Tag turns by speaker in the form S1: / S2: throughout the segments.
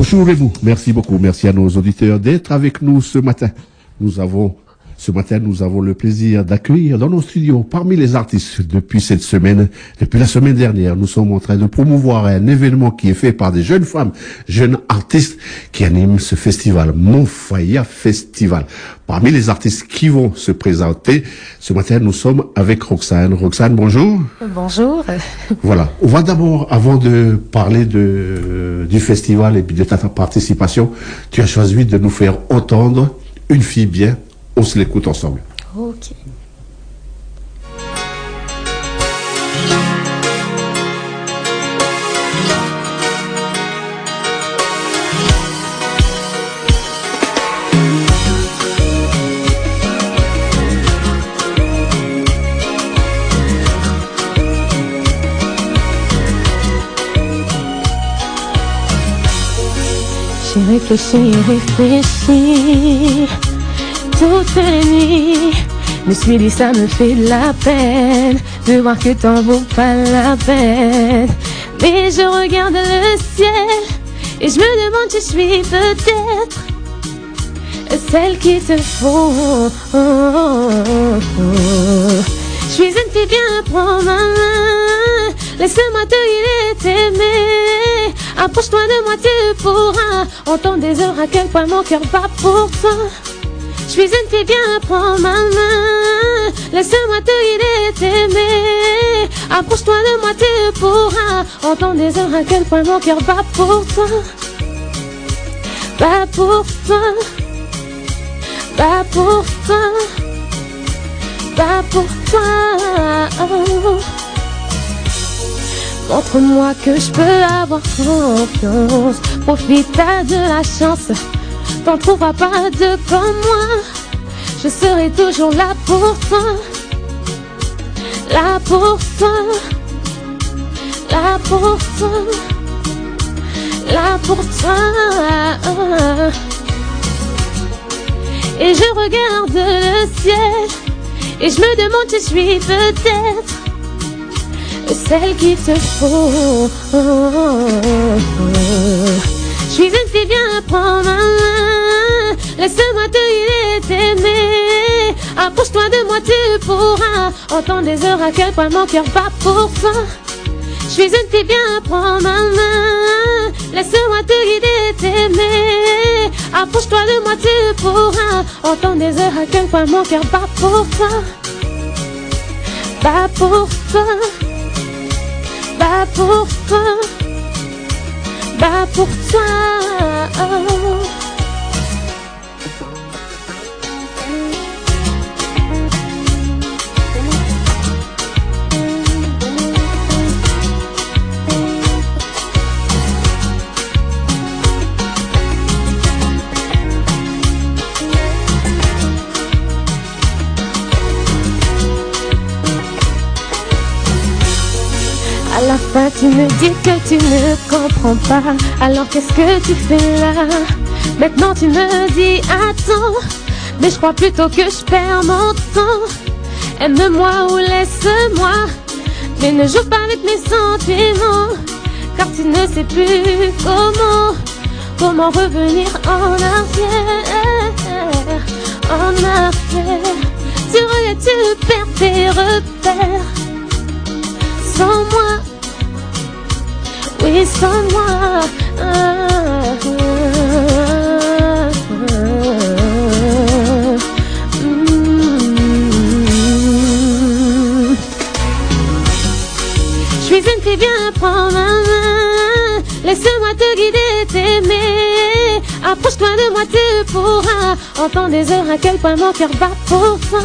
S1: Bonjour Raymond, merci beaucoup. Merci à nos auditeurs d'être avec nous ce matin. Ce matin, nous avons le plaisir d'accueillir dans nos studios, parmi les artistes, depuis la semaine dernière, nous sommes en train de promouvoir un événement qui est fait par des jeunes femmes, jeunes artistes qui animent ce festival, Monfaya Festival. Parmi les artistes qui vont se présenter, ce matin, nous sommes avec Roxane. Roxane, bonjour.
S2: Bonjour.
S1: Voilà. On va d'abord, avant de parler du festival et de ta participation, tu as choisi de nous faire entendre Une fille bien. On se l'écoute ensemble.
S2: Ok.
S3: J'ai réfléchi toute la nuit, me suis dit ça me fait de la peine de voir que t'en vaut pas la peine. Mais je regarde le ciel et je me demande si je suis peut-être celle qu'il te faut. Je suis une fille bien, prends ma main, laisse-moi te guider, t'aimer. Approche-toi de moi, tu pourras entendre des heures à quel point mon cœur bat pour toi. Je suis une fille bien, prends ma main, laisse-moi te guider, t'aimer. Approche-toi de moi, tu pourras entendre des heures à quel point mon cœur bat pour toi. Bat pour toi, bat pour toi, bat pour toi. Montre-moi que je peux avoir confiance, profite de la chance. T'en trouveras pas deux comme moi. Je serai toujours là pour toi. Là pour toi. Là pour toi. Là pour toi. Et je regarde le ciel et je me demande si je suis peut-être celle qu'il te faut. Je suis une fille bien, prends ma main, laisse-moi te guider, t'aimer. Approche-toi de moi, tu pourras entendre des heures à quel point mon cœur bat pour toi. Je suis une fille bien, prends ma main, laisse-moi te guider, t'aimer. Approche-toi de moi, tu pourras entendre des heures à quel point mon cœur bat pour toi. Bat pour toi, bat pour toi, bat pour toi. À la fin tu me dis que tu ne comprends pas. Alors qu'est-ce que tu fais là? Maintenant tu me dis attends, mais je crois plutôt que je perds mon temps. Aime-moi ou laisse-moi, mais ne joue pas avec mes sentiments. Car tu ne sais plus comment revenir en arrière. En arrière, tu regardes, tu perds tes repères. Sans moi, oui sans moi. Je suis une fille bien, prends ma main, laisse-moi te guider, t'aimer. Approche-toi de moi, tu pourras entendre des heures à quel point mon cœur bat pour toi.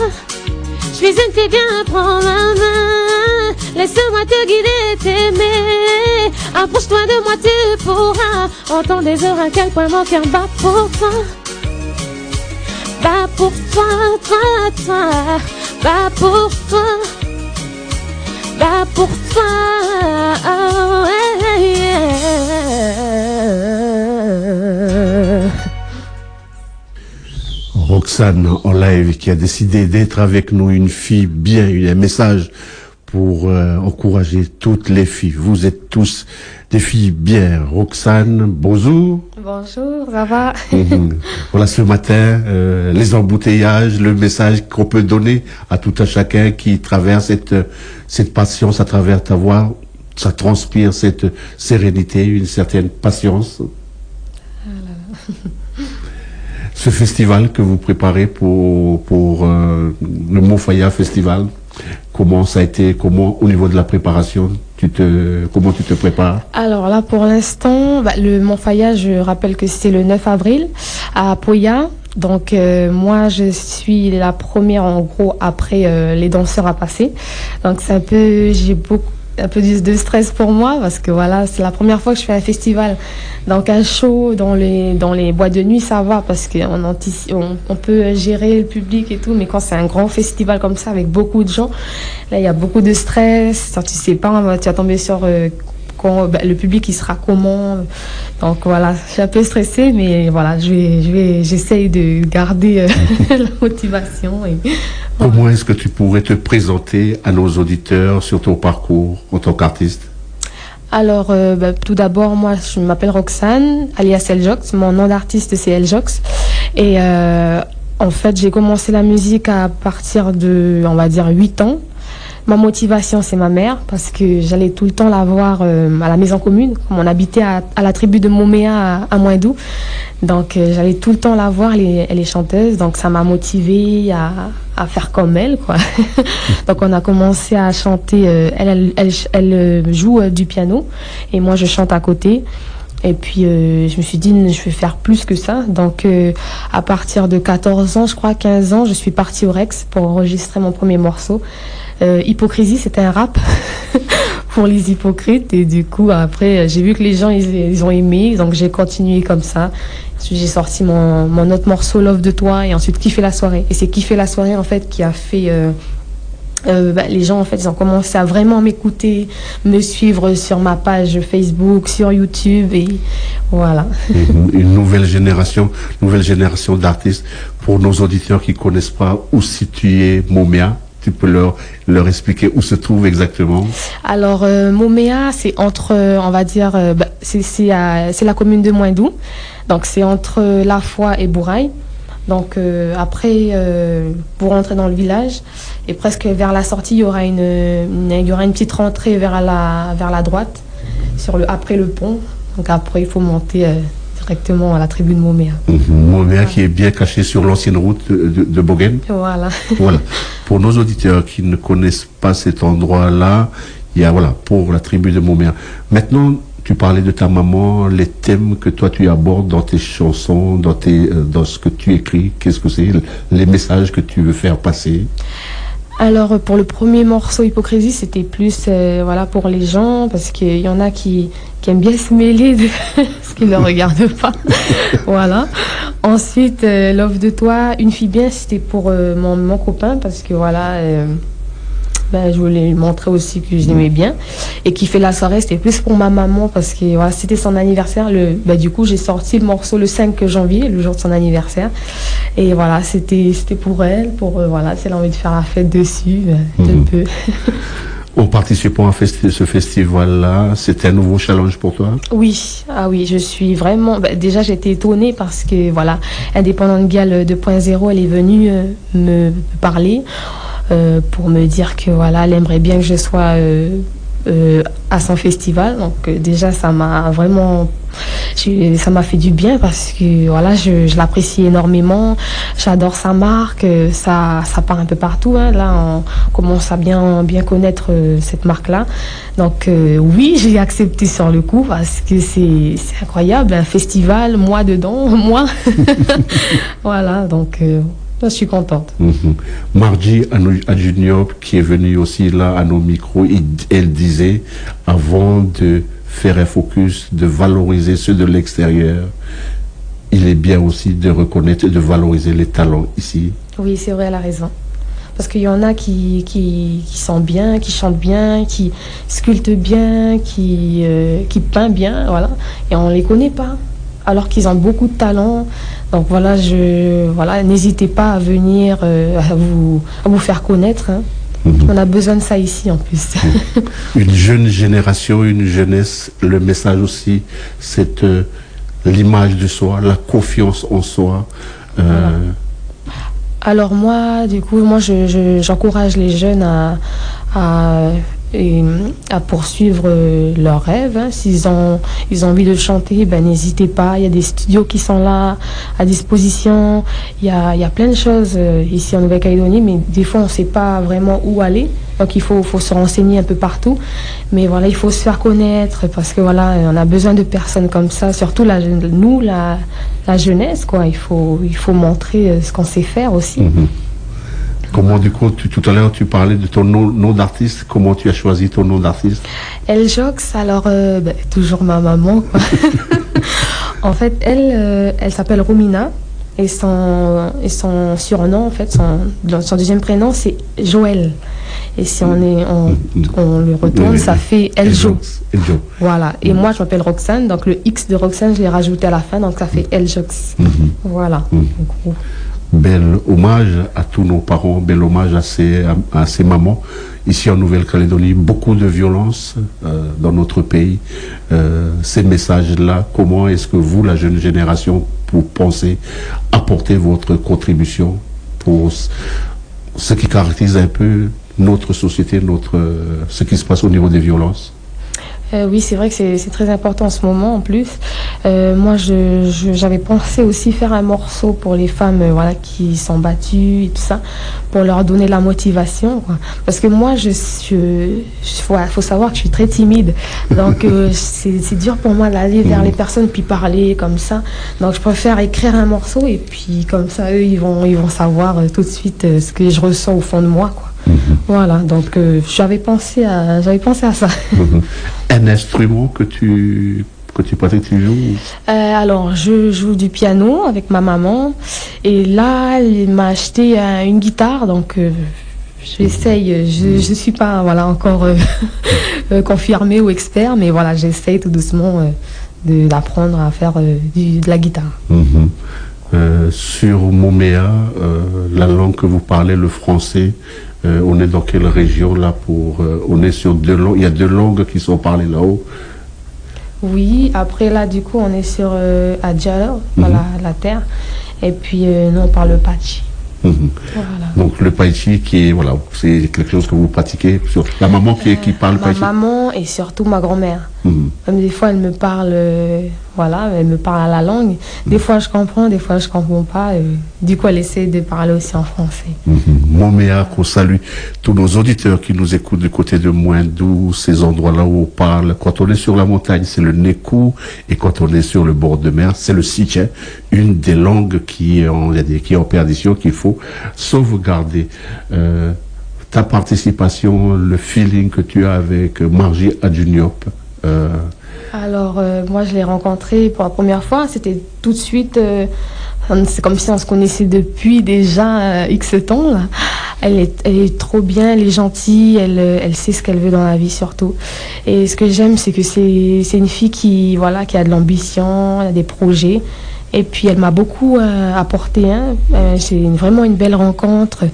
S3: Je suis une fille bien, prends ma main, laisse-moi te guider, t'aimer. Approche-toi de moi, tu pourras entendre des heures à quel point mon cœur bat pour toi. Bat pour toi, toi, toi. Bat pour toi. Bat pour toi. Oh, yeah.
S1: Roxane en live qui a décidé d'être avec nous, une fille bien, un message pour encourager toutes les filles. Vous êtes tous des filles bien. Roxane, bonjour.
S3: Bonjour, ça va?
S1: Voilà, ce matin, les embouteillages, le message qu'on peut donner à tout un chacun qui traverse cette patience à travers ta voix. Ça transpire cette sérénité, une certaine patience. Ce festival que vous préparez pour le Mofaya Festival, comment ça a été, comment au niveau de la préparation, comment tu te prépares?
S3: Alors là, pour l'instant, le Mofaya, je rappelle que c'est le 9 avril à Poya. Donc moi, je suis la première en gros après les danseurs à passer. Donc c'est j'ai un peu de stress pour moi parce que voilà, c'est la première fois que je fais un festival. Donc un show dans les boîtes de nuit, ça va parce on peut gérer le public et tout, mais quand c'est un grand festival comme ça avec beaucoup de gens, là il y a beaucoup de stress. Tu sais pas, tu vas tomber sur le public il sera comment. Donc voilà, je suis un peu stressée, mais voilà, j'essaye de garder la motivation.
S1: Comment est-ce que tu pourrais te présenter à nos auditeurs sur ton parcours en tant qu'artiste?
S3: Alors, tout d'abord, moi, je m'appelle Roxane, alias Eljox. Mon nom d'artiste, c'est Eljox. Et en fait, j'ai commencé la musique à partir de, on va dire, 8 ans. Ma motivation, c'est ma mère, parce que j'allais tout le temps la voir à la maison commune, comme on habitait à la tribu de Moméa à Moindou. Donc, j'allais tout le temps la voir, elle est chanteuse, donc ça m'a motivée à faire comme elle, quoi. Donc, on a commencé à chanter, elle joue du piano, et moi, je chante à côté. Et puis, je me suis dit, je vais faire plus que ça. Donc, à partir de 14 ans, je crois, 15 ans, je suis partie au Rex pour enregistrer mon premier morceau. Hypocrisie, c'était un rap pour les hypocrites. Et du coup, après, j'ai vu que les gens, ils ont aimé. Donc, j'ai continué comme ça. J'ai sorti mon autre morceau, Love de toi, et ensuite Kiffer la soirée. Et c'est Kiffer la soirée, en fait, qui a fait... les gens, en fait, ils ont commencé à vraiment m'écouter, me suivre sur ma page Facebook, sur YouTube, et voilà.
S1: Une nouvelle génération d'artistes. Pour nos auditeurs qui connaissent pas où situer Moméa, tu peux leur expliquer où se trouve exactement? Alors,
S3: Moméa, c'est entre, on va dire, c'est la commune de Moindou. Donc, c'est entre La Foi et Bourail. Donc après, pour rentrer dans le village, et presque vers la sortie, il y aura une petite rentrée vers la droite, après le pont. Donc après, il faut monter directement à la tribu de Moméa.
S1: Moméa qui est bien caché sur l'ancienne route de Bogen.
S3: Voilà.
S1: Voilà. Pour nos auditeurs qui ne connaissent pas cet endroit-là, il y a, voilà, pour la tribu de Moméa. Maintenant, tu parlais de ta maman, les thèmes que toi tu abordes dans tes chansons, dans ce que tu écris, qu'est-ce que c'est, les messages que tu veux faire passer?
S3: Alors pour le premier morceau Hypocrisie, c'était plus voilà, pour les gens, parce qu'il y en a qui aiment bien se mêler de ce qu'ils ne regardent pas. Voilà. Ensuite, Love de toi, Une fille bien, c'était pour mon copain, parce que voilà... je voulais lui montrer aussi que je l'aimais bien. Et Kiffer la soirée, c'était plus pour ma maman parce que voilà, c'était son anniversaire. Du coup, j'ai sorti le morceau le 5 janvier, le jour de son anniversaire. Et voilà, c'était pour elle, voilà, si elle a envie de faire la fête dessus, de peu.
S1: En participant à ce festival-là, c'était un nouveau challenge pour toi?
S3: Oui, je suis vraiment... déjà, j'étais étonnée parce que, voilà, Indépendante Gal 2.0, elle est venue me parler. Pour me dire que voilà, elle aimerait bien que je sois à son festival. Donc déjà, ça m'a vraiment, ça m'a fait du bien parce que voilà, je l'apprécie énormément. J'adore sa marque, ça part un peu partout. Hein. Là, on commence à bien connaître cette marque-là. Donc oui, j'ai accepté sur le coup parce que c'est incroyable, un festival, moi dedans, moi. Voilà, donc. Je suis contente.
S1: Margie Adjuniop, qui est venue aussi là à nos micros, elle disait, avant de faire un focus, de valoriser ceux de l'extérieur, il est bien aussi de reconnaître et de valoriser les talents ici.
S3: Oui, c'est vrai, elle a raison. Parce qu'il y en a qui sont bien, qui chantent bien, qui sculptent bien, qui peignent bien, voilà. Et on ne les connaît pas, alors qu'ils ont beaucoup de talent. Donc voilà, n'hésitez pas à venir, à vous faire connaître. Hein. On a besoin de ça ici en plus.
S1: Une jeune génération, une jeunesse, le message aussi, c'est l'image de soi, la confiance en soi.
S3: Voilà. Alors moi, du coup, j'encourage les jeunes à poursuivre leurs rêves. Hein. S'ils ont envie de chanter, ben n'hésitez pas. Il y a des studios qui sont là à disposition. Il y a plein de choses ici en Nouvelle-Calédonie, mais des fois on ne sait pas vraiment où aller. Donc il faut se renseigner un peu partout. Mais voilà, il faut se faire connaître parce que voilà, on a besoin de personnes comme ça. Surtout la jeunesse, quoi. Il faut montrer ce qu'on sait faire aussi.
S1: Comment, du coup, tout à l'heure, tu parlais de ton nom d'artiste. Comment tu as choisi ton nom d'artiste?
S3: Elle Jox, alors, toujours ma maman, quoi. En fait, elle s'appelle Romina. Et son surnom, en fait, son deuxième prénom, c'est Joël. Et si on le retourne, ça fait Eljo. Voilà. Et moi, je m'appelle Roxane. Donc, le X de Roxane, je l'ai rajouté à la fin. Donc, ça fait Eljox. Voilà.
S1: Bel hommage à tous nos parents, bel hommage à ces mamans. Ici en Nouvelle-Calédonie, beaucoup de violence dans notre pays. Ces messages-là, comment est-ce que vous, la jeune génération, vous pensez apporter votre contribution pour ce qui caractérise un peu notre société, ce qui se passe au niveau des violences?
S3: Oui, c'est vrai que c'est très important en ce moment en plus. Moi, j'avais pensé aussi faire un morceau pour les femmes voilà, qui sont battues et tout ça, pour leur donner la motivation. Quoi. Parce que moi, faut savoir que je suis très timide. Donc, c'est dur pour moi d'aller vers les personnes puis parler comme ça. Donc, je préfère écrire un morceau et puis comme ça, eux, ils vont savoir tout de suite ce que je ressens au fond de moi, quoi. Voilà, donc j'avais pensé à ça.
S1: Un instrument que tu pratiques, tu joues?
S3: Alors, je joue du piano avec ma maman. Et là, elle m'a acheté une guitare, donc j'essaye. Je suis pas encore confirmée ou expert, mais voilà, j'essaye tout doucement d'apprendre à faire de la guitare.
S1: Sur Moméa, la langue que vous parlez, le français, on est dans quelle région là on est sur deux langues, il y a deux langues qui sont parlées là-haut.
S3: Oui, après là du coup on est sur Adjalo, voilà, la terre, et puis nous on parle le Pachi. Voilà.
S1: Donc le Pachi c'est quelque chose que vous pratiquez sur la maman qui parle Pachi.
S3: Ma maman et surtout ma grand-mère. Comme des fois elle me parle elle me parle à la langue. Des fois je comprends, des fois je comprends pas. Du coup elle essaie de parler aussi en français.
S1: Moméa, qu'on salue tous nos auditeurs qui nous écoutent du côté de Moindou, ces endroits-là où on parle. Quand on est sur la montagne, c'est le Nékou, et quand on est sur le bord de mer, c'est le Sitché, une des langues qui est en perdition, qu'il faut sauvegarder. Ta participation, le feeling que tu as avec Margie Adjuniop.
S3: Alors, moi, je l'ai rencontrée pour la première fois. C'était tout de suite... c'est comme si on se connaissait depuis déjà X temps. Là. Elle est trop bien, elle est gentille, elle sait ce qu'elle veut dans la vie surtout. Et ce que j'aime, c'est que c'est une fille qui a de l'ambition, elle a des projets. Et puis elle m'a beaucoup apporté. C'est vraiment une belle rencontre.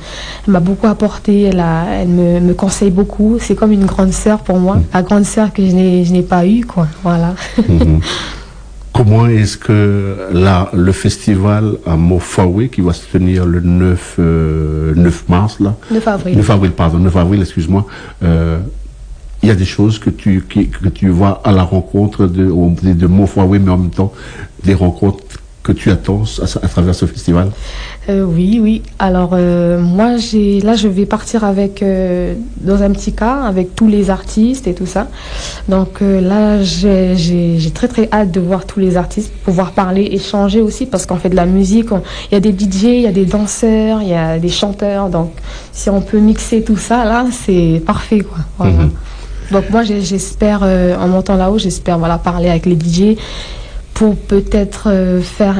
S3: Elle m'a beaucoup apporté. Elle me conseille beaucoup. C'est comme une grande sœur pour moi. La grande sœur que je n'ai pas eue, quoi. Voilà.
S1: Comment est-ce que le festival à Mofaoué, qui va se tenir le 9 mars, là
S3: 9 avril.
S1: 9 avril, excuse-moi. Il y a des choses que tu vois à la rencontre de Mofaoué, mais en même temps des rencontres que tu attends à travers ce festival?
S3: Oui. Alors, moi, je vais partir dans un petit car avec tous les artistes et tout ça. Donc là, j'ai très très hâte de voir tous les artistes, pouvoir parler, échanger aussi, parce qu'on fait de la musique. Il y a des DJ, il y a des danseurs, il y a des chanteurs. Donc, si on peut mixer tout ça, là, c'est parfait, quoi. Voilà. Donc moi, j'espère, en montant là-haut, j'espère parler avec les DJ, pour peut-être faire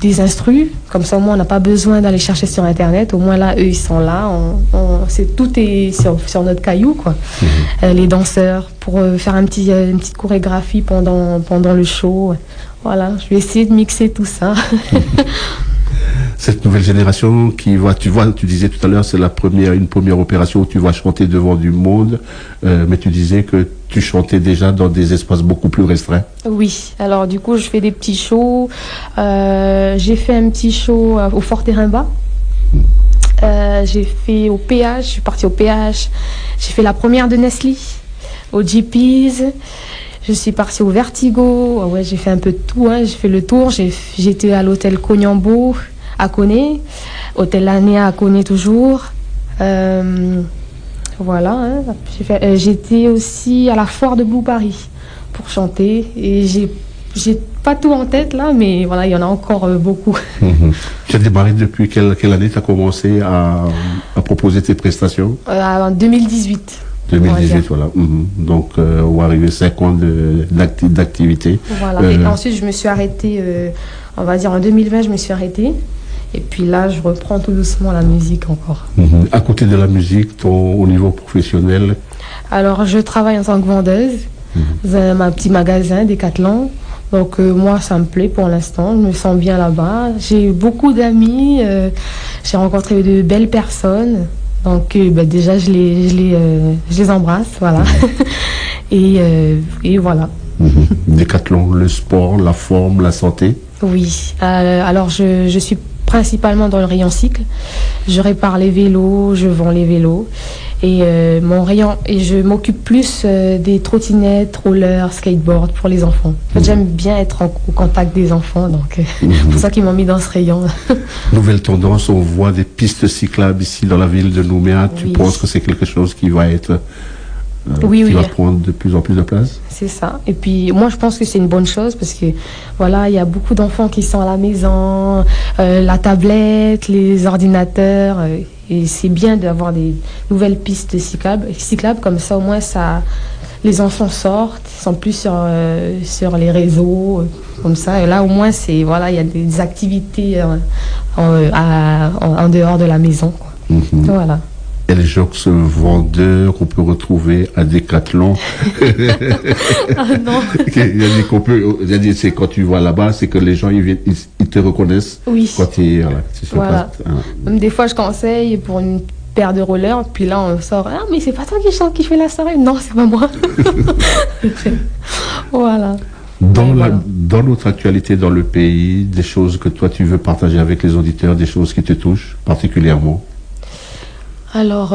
S3: des instrus, comme ça au moins on n'a pas besoin d'aller chercher sur internet, au moins là eux ils sont là, tout est sur notre caillou, quoi. Les danseurs, pour faire une petite chorégraphie pendant le show, voilà, je vais essayer de mixer tout ça.
S1: Cette nouvelle génération qui va, tu disais tout à l'heure, c'est une première opération où tu vas chanter devant du monde, mais tu disais que tu chantais déjà dans des espaces beaucoup plus restreints.
S3: Oui, alors du coup, je fais des petits shows. J'ai fait un petit show au Fort Terrain-Bas. J'ai fait au PH, je suis partie au PH. J'ai fait la première de Nestlé, au GP's. Je suis partie au Vertigo. Ouais, j'ai fait un peu de tout, hein. J'ai fait le tour. J'étais à l'hôtel Cognambeau à Koné, hôtel Lannéa à Koné toujours. Voilà, hein. J'étais aussi à la foire de Blue Paris pour chanter. Et j'ai pas tout en tête là, mais voilà, il y en a encore beaucoup.
S1: Tu as démarré depuis quelle année tu as commencé à proposer tes prestations?
S3: En 2018.
S1: 2018, voilà. Donc, on va arriver 5 ans d'activité.
S3: Voilà. Et ensuite, je me suis arrêtée, on va dire en 2020, je me suis arrêtée. Et puis là, je reprends tout doucement la musique encore.
S1: À côté de la musique, au niveau professionnel?
S3: Alors, je travaille en tant que vendeuse dans un petit magasin, Decathlon. Donc, moi, ça me plaît pour l'instant. Je me sens bien là-bas. J'ai beaucoup d'amis. J'ai rencontré de belles personnes. Donc, déjà, je les embrasse, voilà. Et voilà.
S1: Decathlon, le sport, la forme, la santé?
S3: Oui. Alors, je suis principalement dans le rayon cycle. Je répare les vélos, je vends les vélos. Et mon rayon, et je m'occupe plus des trottinettes, rollers, skateboard pour les enfants. En fait, j'aime bien être au contact des enfants, donc c'est pour ça qu'ils m'ont mis dans ce rayon.
S1: Nouvelle tendance, on voit des pistes cyclables ici dans la ville de Nouméa. Tu penses que c'est quelque chose qui va être qui va prendre de plus en plus de place?
S3: C'est ça. Et puis moi je pense que c'est une bonne chose parce que voilà, il y a beaucoup d'enfants qui sont à la maison, la tablette, les ordinateurs. Et c'est bien d'avoir des nouvelles pistes cyclables, comme ça au moins les enfants sortent, ils sont plus sur les réseaux, comme ça. Et là au moins il y a des activités en dehors de la maison, quoi. Voilà.
S1: Eljox vendeur qu'on peut retrouver à Decathlon.
S3: Ah non.
S1: Il a dit, c'est quand tu vas là-bas, c'est que les gens ils te reconnaissent.
S3: Oui.
S1: Quand tu sur
S3: voilà.
S1: place.
S3: Même des fois je conseille pour une paire de rollers, puis là on sort, ah mais c'est pas toi qui fais la soirée. Non, c'est pas moi. Voilà.
S1: Dans notre actualité dans le pays, des choses que toi tu veux partager avec les auditeurs, des choses qui te touchent particulièrement?
S3: Alors,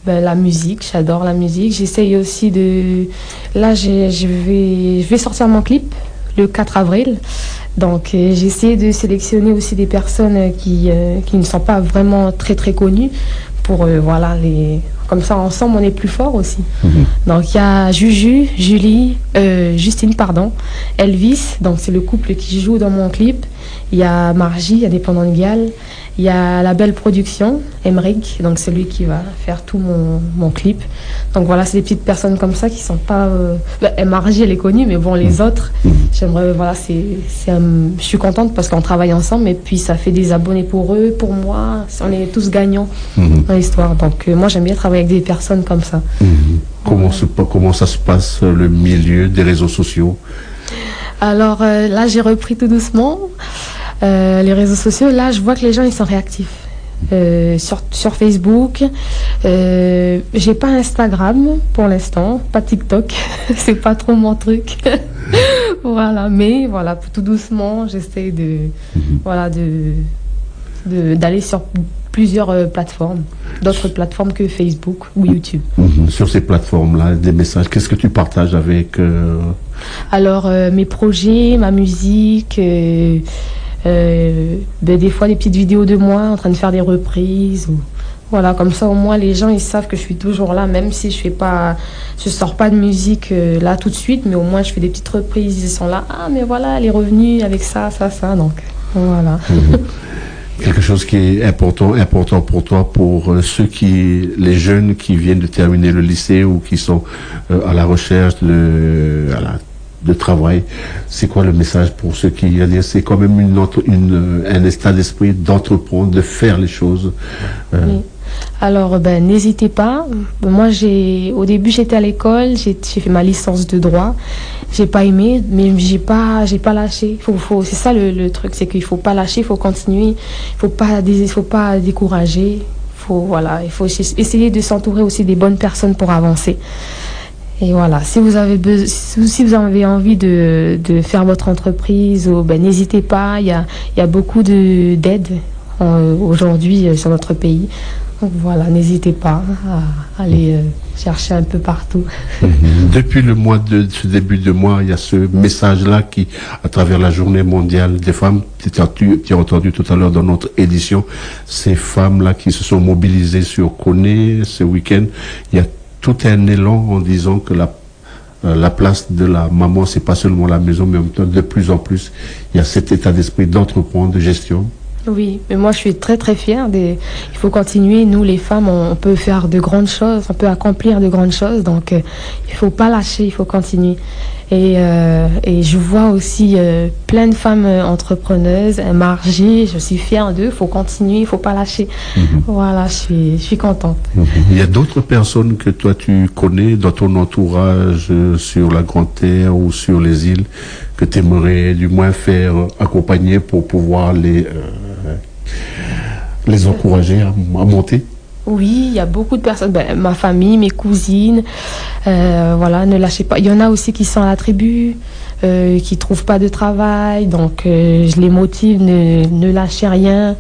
S3: la musique, j'adore la musique. J'essaye aussi de... Là, je vais sortir mon clip le 4 avril. Donc, j'ai essayé de sélectionner aussi des personnes qui ne sont pas vraiment très, très connues pour, Comme ça, ensemble, on est plus fort aussi. Donc, il y a Justine, Elvis, donc c'est le couple qui joue dans mon clip. Il y a Margie, indépendant de Galles. Il y a la belle production, Emric, donc c'est lui qui va faire tout mon clip. Donc voilà, c'est des petites personnes comme ça qui sont pas... Margie, elle est connue, mais bon, les autres, j'aimerais... Voilà, je suis contente parce qu'on travaille ensemble et puis ça fait des abonnés pour eux, pour moi. On est tous gagnants dans l'histoire. Donc moi, j'aime bien travailler avec des personnes comme ça.
S1: Comment ça se passe, le milieu des réseaux sociaux?
S3: Alors là, j'ai repris tout doucement. Les réseaux sociaux, là, je vois que les gens, ils sont réactifs. Sur Facebook, j'ai pas Instagram pour l'instant, pas TikTok, c'est pas trop mon truc. Voilà, mais voilà, tout doucement, j'essaie d'aller sur plusieurs plateformes, d'autres plateformes que Facebook ou YouTube.
S1: Sur ces plateformes-là, des messages, qu'est-ce que tu partages avec
S3: Alors, mes projets, ma musique, des fois des petites vidéos de moi en train de faire des reprises. Voilà, comme ça au moins les gens ils savent que je suis toujours là, même si je sors pas de musique là tout de suite, mais au moins je fais des petites reprises, ils sont là, ah mais voilà, elle est revenue avec ça, donc voilà.
S1: Quelque chose qui est important pour toi, pour les jeunes qui viennent de terminer le lycée ou qui sont à la recherche de travail, c'est quoi le message pour ceux qui, c'est quand même un état d'esprit d'entreprendre, de faire les choses.
S3: Oui. Alors, n'hésitez pas. Moi, au début, j'étais à l'école, j'ai fait ma licence de droit. J'ai pas aimé, mais j'ai pas lâché. C'est ça le truc, c'est qu'il faut pas lâcher, il faut continuer. Il faut pas décourager. Il faut essayer de s'entourer aussi des bonnes personnes pour avancer. Et voilà, si vous avez envie de faire votre entreprise, n'hésitez pas. Il y a beaucoup d'aide aujourd'hui sur notre pays. Donc voilà, n'hésitez pas à aller chercher un peu partout.
S1: Depuis ce début de mois, il y a ce message-là qui, à travers la journée mondiale des femmes, tu as entendu tout à l'heure dans notre édition, ces femmes-là qui se sont mobilisées sur Koné ce week-end. Il y a tout un élan en disant que la place de la maman, c'est pas seulement la maison, mais en même temps, de plus en plus, il y a cet état d'esprit d'entreprendre, de gestion.
S3: Oui, mais moi je suis très très fière. Il faut continuer. Nous les femmes, on peut faire de grandes choses, on peut accomplir de grandes choses. Donc il faut pas lâcher, il faut continuer. Et je vois aussi plein de femmes entrepreneuses, Margie, je suis fière d'eux. Il faut continuer, il faut pas lâcher. Voilà, je suis contente.
S1: Il y a d'autres personnes que toi tu connais dans ton entourage sur la Grande Terre ou sur les îles que tu aimerais du moins faire accompagner pour pouvoir les encourager à monter?
S3: Oui, il y a beaucoup de personnes, ma famille, mes cousines, voilà, ne lâchez pas. Il y en a aussi qui sont à la tribu, qui trouvent pas de travail, donc je les motive, ne lâchez rien.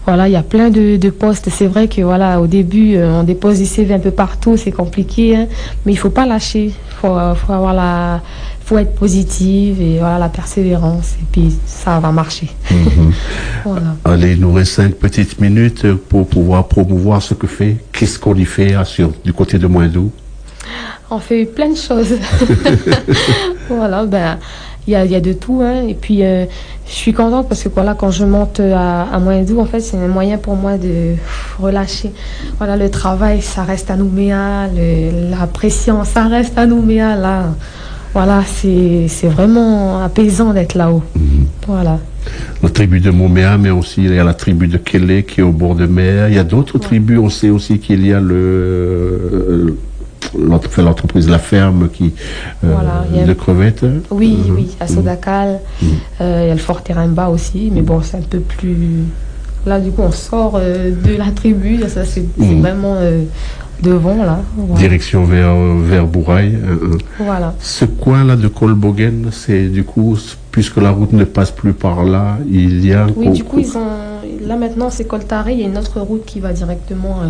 S3: Voilà, il y a plein de postes. C'est vrai que voilà, au début, on dépose des CV un peu partout, c'est compliqué, hein, mais il faut pas lâcher. Faut être positive et voilà, la persévérance, et puis ça va marcher. Voilà.
S1: Allez, il nous reste 5 petites minutes pour pouvoir promouvoir ce que fait. Qu'est-ce qu'on y fait du côté de Moindou?
S3: On fait plein de choses. Voilà, il y a de tout, hein. Et puis je suis contente parce que voilà, quand je monte à Moindou, en fait, c'est un moyen pour moi de relâcher. Voilà, le travail, ça reste à Nouméa, la pression, ça reste à Nouméa, là. Voilà, c'est vraiment apaisant d'être là-haut. Voilà.
S1: La tribu de Moméa, mais aussi il y a la tribu de Kélé qui est au bord de mer. Il y a d'autres tribus. On sait aussi qu'il y a l'entreprise La Ferme de crevettes.
S3: Oui, à Sodakal. Il y a le Fort Terimba aussi, mais bon, c'est un peu plus. Là, du coup, on sort de la tribu. Ça, c'est vraiment devant, là. Voilà.
S1: Direction vers Bourail.
S3: Voilà.
S1: Ce coin-là de Kolbogen, c'est du coup, puisque la route ne passe plus par là, il y a.
S3: Oui, du coup, là maintenant, c'est Koltaré. Il y a une autre route qui va directement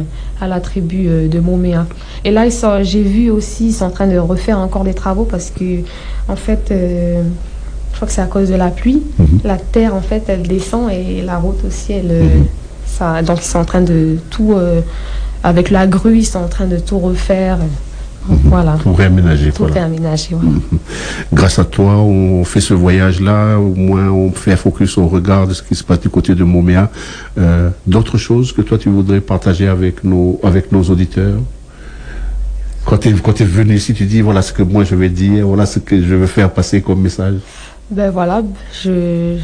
S3: à la tribu de Moméa. Et là, j'ai vu aussi, ils sont en train de refaire encore des travaux parce que, en fait, je crois que c'est à cause de la pluie. La terre, en fait, elle descend et la route aussi, donc, ils sont en train de tout. Avec la grue, ils sont en train de tout refaire. Voilà.
S1: Tout réaménager.
S3: Réaménager, voilà.
S1: Grâce à toi, on fait ce voyage-là, au moins on fait un focus, on regarde ce qui se passe du côté de Moméa. D'autres choses que toi tu voudrais partager avec nos auditeurs? Quand tu es venu ici, tu dis voilà ce que moi je vais dire, voilà ce que je veux faire passer comme message.
S3: Voilà, je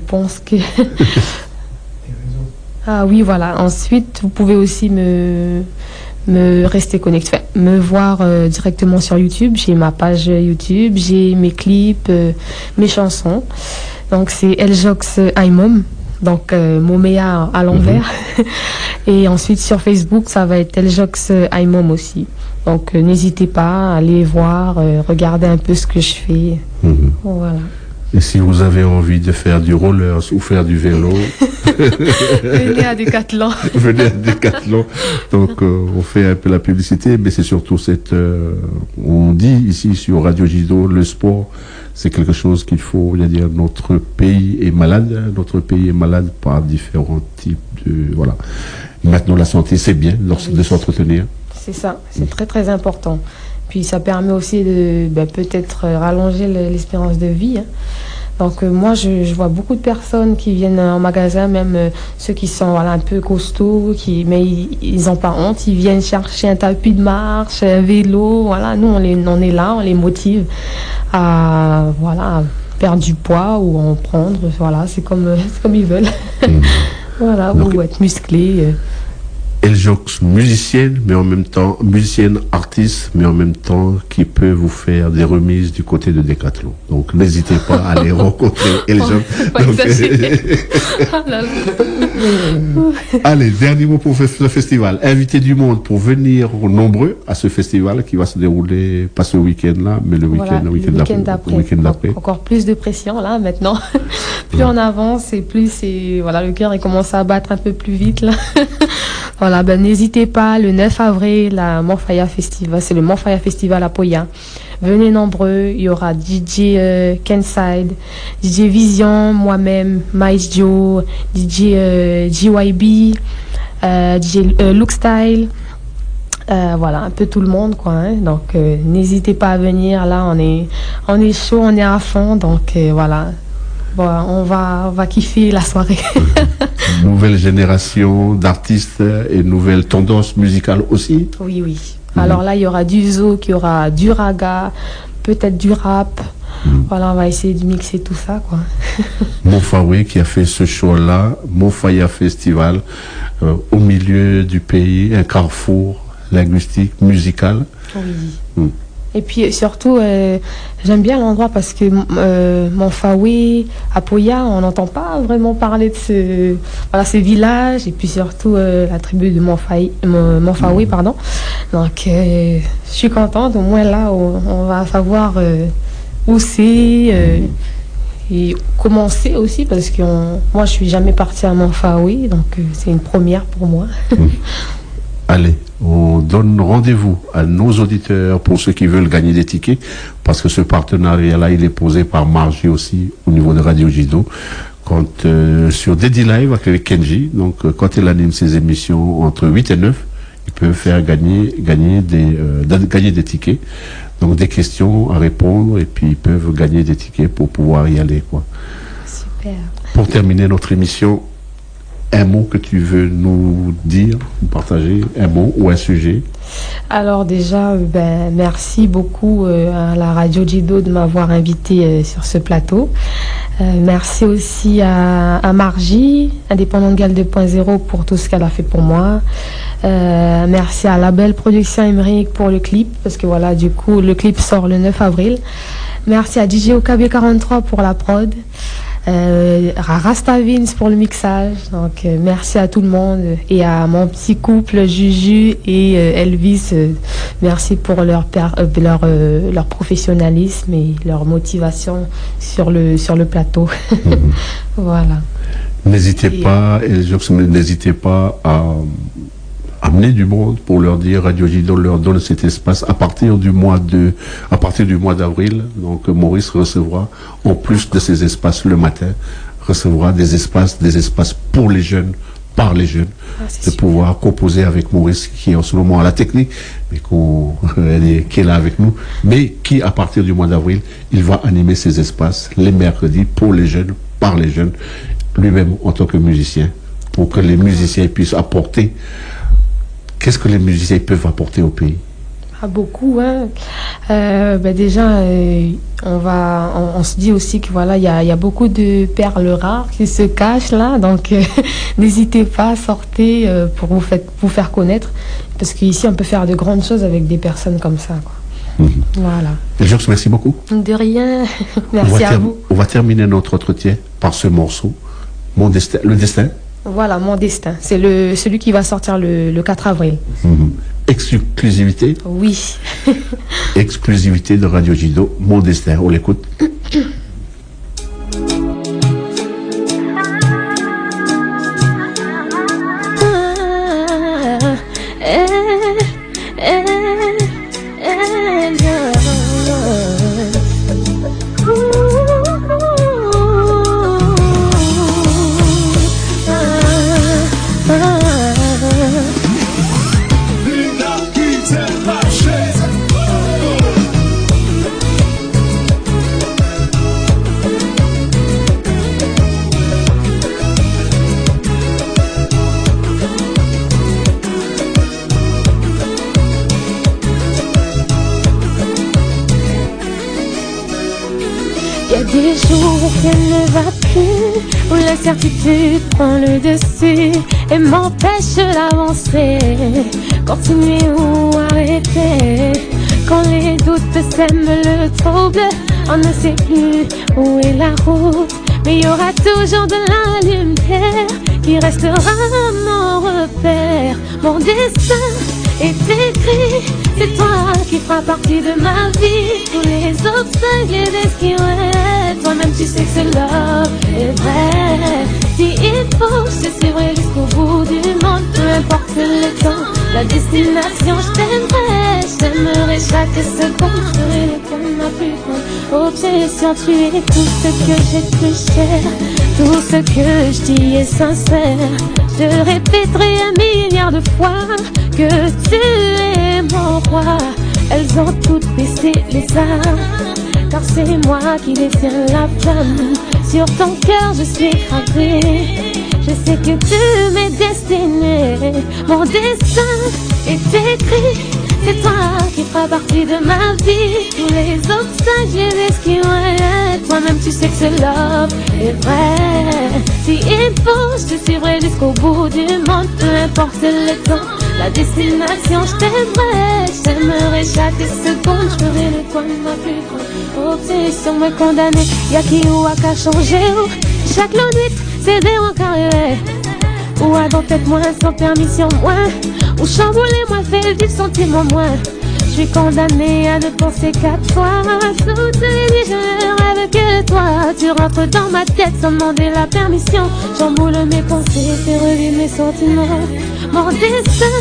S3: pense que... Ah oui, voilà. Ensuite, vous pouvez aussi me rester connecté, me voir directement sur YouTube. J'ai ma page YouTube, j'ai mes clips, mes chansons. Donc c'est Eljox Aimom, donc Moméa à l'envers. Et ensuite sur Facebook, ça va être Eljox Aimom aussi. Donc n'hésitez pas à aller voir, regarder un peu ce que je fais. Voilà.
S1: Et si vous avez envie de faire du roller ou faire du vélo,
S3: venez à Decathlon.
S1: Venez à Decathlon. Donc, on fait un peu la publicité, mais c'est surtout on dit ici sur Radio Jido, le sport, c'est quelque chose qu'il faut, dire, notre pays est malade par différents types voilà. Maintenant, la santé, c'est bien de s'entretenir.
S3: C'est ça, c'est très très important. Puis ça permet aussi de peut-être rallonger l'espérance de vie. Hein. Donc moi, je vois beaucoup de personnes qui viennent en magasin, même ceux qui sont un peu costauds, mais ils n'ont pas honte. Ils viennent chercher un tapis de marche, un vélo. Voilà, nous, on est là, on les motive à perdre du poids ou en prendre. Voilà, c'est comme ils veulent. Voilà,
S1: donc,
S3: ou être musclés.
S1: Eljox musicienne, mais en même temps, musicienne, artiste, mais en même temps, qui peut vous faire des remises du côté de Decathlon. Donc, n'hésitez pas à aller rencontrer Eljox. Allez, dernier mot pour le festival. Inviter du monde pour venir nombreux à ce festival qui va se dérouler, pas ce week-end-là, mais le week-end d'après.
S3: Encore plus de pression, là, maintenant. Plus on avance et plus voilà, le cœur, il commence à battre un peu plus vite, là. Voilà, n'hésitez pas, le 9 avril, à Morfaya Festival, c'est le Morfaya Festival à Poya. Venez nombreux, il y aura DJ Kenside, DJ Vision, moi-même, Mice Joe, DJ GYB, DJ Look Style, voilà, un peu tout le monde, quoi. Hein. Donc, n'hésitez pas à venir, là, on est chaud, on est à fond, donc voilà. Bon, on va kiffer la soirée.
S1: Nouvelle génération d'artistes et nouvelle tendance musicale aussi.
S3: Oui. Alors là, il y aura du zouk, il y aura du raga, peut-être du rap. Voilà, on va essayer de mixer tout ça, quoi.
S1: Mofawe qui a fait ce show-là, Mofaya Festival, au milieu du pays, un carrefour linguistique, musical.
S3: Oui. Et puis surtout, j'aime bien l'endroit parce que Mofawe, à Poya, on n'entend pas vraiment parler de ce village. Et puis surtout, la tribu de Mofawe, pardon. Donc, je suis contente. Au moins là, on va savoir où c'est et comment c'est aussi. Parce que moi, je suis jamais partie à Mofawe. Donc, c'est une première pour moi.
S1: Allez, on donne rendez-vous à nos auditeurs pour ceux qui veulent gagner des tickets, parce que ce partenariat-là, il est posé par Margie aussi au niveau de Radio Jido. Quand sur Daddy Live avec Kenji, donc quand il anime ses émissions entre 8 et 9, il peut faire gagner des tickets. Donc des questions à répondre et puis ils peuvent gagner des tickets pour pouvoir y aller, quoi.
S3: Super.
S1: Pour terminer notre émission, un mot que tu veux nous dire, nous partager, un mot ou un sujet?
S3: Alors déjà, merci beaucoup à la Radio Jido de m'avoir invité sur ce plateau. Merci aussi à Margie, Indépendante Gal 2.0, pour tout ce qu'elle a fait pour moi. Merci à la belle production Emmerich pour le clip, parce que voilà, du coup, le clip sort le 9 avril. Merci à DJ OKB43 pour la prod. À Rasta Vince pour le mixage. Donc merci à tout le monde et à mon petit couple Juju et Elvis, merci pour leur professionnalisme et leur motivation sur le plateau. Voilà.
S1: N'hésitez pas à amener du monde pour leur dire, Radio Jido leur donne cet espace à partir du mois d'avril. Donc Maurice recevra, en plus de ces espaces le matin, recevra des espaces pour les jeunes, par les jeunes, de pouvoir composer avec Maurice qui est en ce moment à la technique, mais qui est là avec nous, mais qui à partir du mois d'avril, il va animer ces espaces les mercredis pour les jeunes, par les jeunes, lui-même en tant que musicien, pour que les musiciens puissent apporter. Qu'est-ce que les musiciens peuvent apporter au pays?
S3: Beaucoup, hein. Déjà, on se dit aussi que voilà, il y a beaucoup de perles rares qui se cachent là, donc n'hésitez pas, sortez pour vous faire connaître, parce qu'ici on peut faire de grandes choses avec des personnes comme ça, quoi. Voilà.
S1: Eljox, merci beaucoup.
S3: De rien. Merci à vous.
S1: On va terminer notre entretien par ce morceau, Mon destin, le destin.
S3: Voilà, Mon destin. C'est celui qui va sortir le 4 avril.
S1: Exclusivité?
S3: Oui.
S1: Exclusivité de Radio Jido, Mon destin. On l'écoute.
S3: Des jours où rien ne va plus, où l'incertitude prend le dessus, et m'empêche d'avancer. Continuer ou arrêter. Quand les doutes sèment le trouble, on ne sait plus où est la route. Mais il y aura toujours de la lumière qui restera mon repère. Mon destin est écrit, c'est toi qui feras partie de ma vie. Tous les obstacles et les esquives, toi-même tu sais que ce love est vrai. Si il faut, je te suivrai jusqu'au bout du monde. Peu importe le temps, la destination, je t'aimerai chaque seconde. Je ferai de toi ma plus grande obsession. Tu es tout ce que j'ai de plus cher, tout ce que je dis est sincère. Je répéterai 1 milliard de fois que tu es mon roi. Elles ont toutes baissé les armes, car c'est moi qui détiens la flamme. Sur ton cœur je suis gravé, je sais que tu m'es destiné. Mon destin est écrit, c'est toi qui feras partie de ma vie. Tous les obstacles, je les esquiverai. Toi-même tu sais que ce love est vrai. Si il faut, je te suivrai jusqu'au bout du monde. Peu importe le temps, la destination, je t'aimerai chaque seconde. Je ferai de toi ma plus grande obsession. Me condamner, y'a qui ou a qu'à changer. Chaque nuit, c'est des en carré. Ou à dans tête moins, sans permission moins. Ou chambouler moi, fait vivre sentiment moins. Je suis condamnée à ne penser qu'à toi. Toutes les nuits je rêve que toi. Tu rentres dans ma tête sans demander la permission. J'emboule mes pensées, fais revivre mes sentiments. Mon destin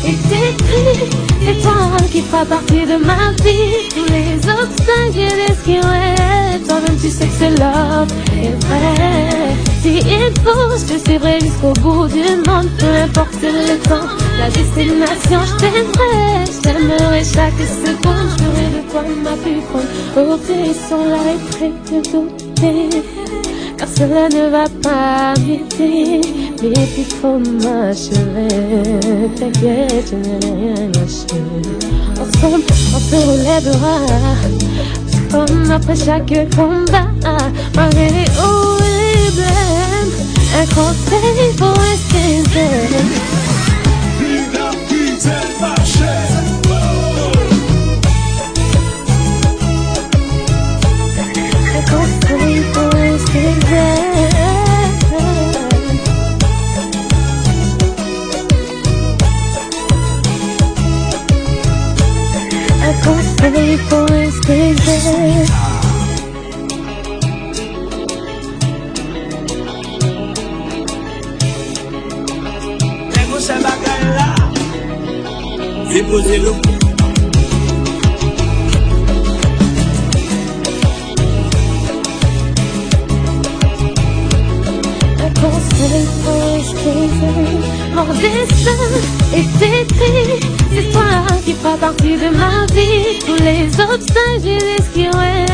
S3: est écrit, c'est toi qui feras partie de ma vie. Tous les obstacles et les esquives, toi-même tu sais que ce love est vrai. Si il faut, je te suivrai jusqu'au bout du monde. Peu importe le temps, la destination, je t'aimerai chaque seconde. Je ferai de toi ma plus grande obsession. L'arrêterai de douter, car cela ne va pas m'aider. Mais il faut m'achever, t'inquiète, je n'ai rien lâché. Ensemble, on se relèvera, comme après chaque combat. Malgré les hauts et les blêmes, un conseil pour rester zen. Un conseil pour rester zen. Un conseil pour rester zen.
S2: Déposez-le.
S3: Un conseil pour rester zen. Mon destin est écrit, c'est toi qui feras partie de ma vie. Tous les obstacles, je les esquiverai.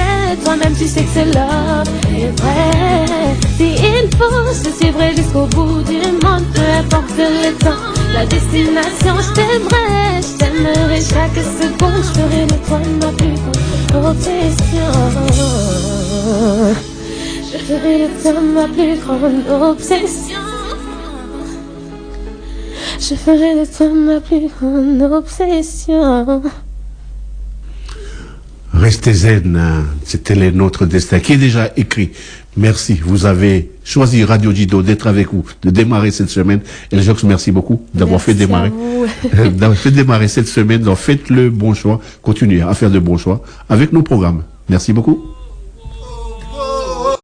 S3: Toi-même tu sais que ce love est vrai. Si il faut, je te suivrai jusqu'au bout du monde. Peu importe le temps, la destination, je t'aimerai chaque seconde. Je ferai de toi ma plus grande obsession. Je ferai de toi ma plus grande obsession. Je ferai de toi ma plus grande obsession.
S1: Restez zen, c'était notre destin qui est déjà écrit. Merci, vous avez choisi Radio Dido d'être avec vous, de démarrer cette semaine. Et Jox, merci beaucoup d'avoir fait démarrer. D'avoir fait démarrer cette semaine. Donc faites le bon choix, continuez à faire de bons choix avec nos programmes. Merci beaucoup.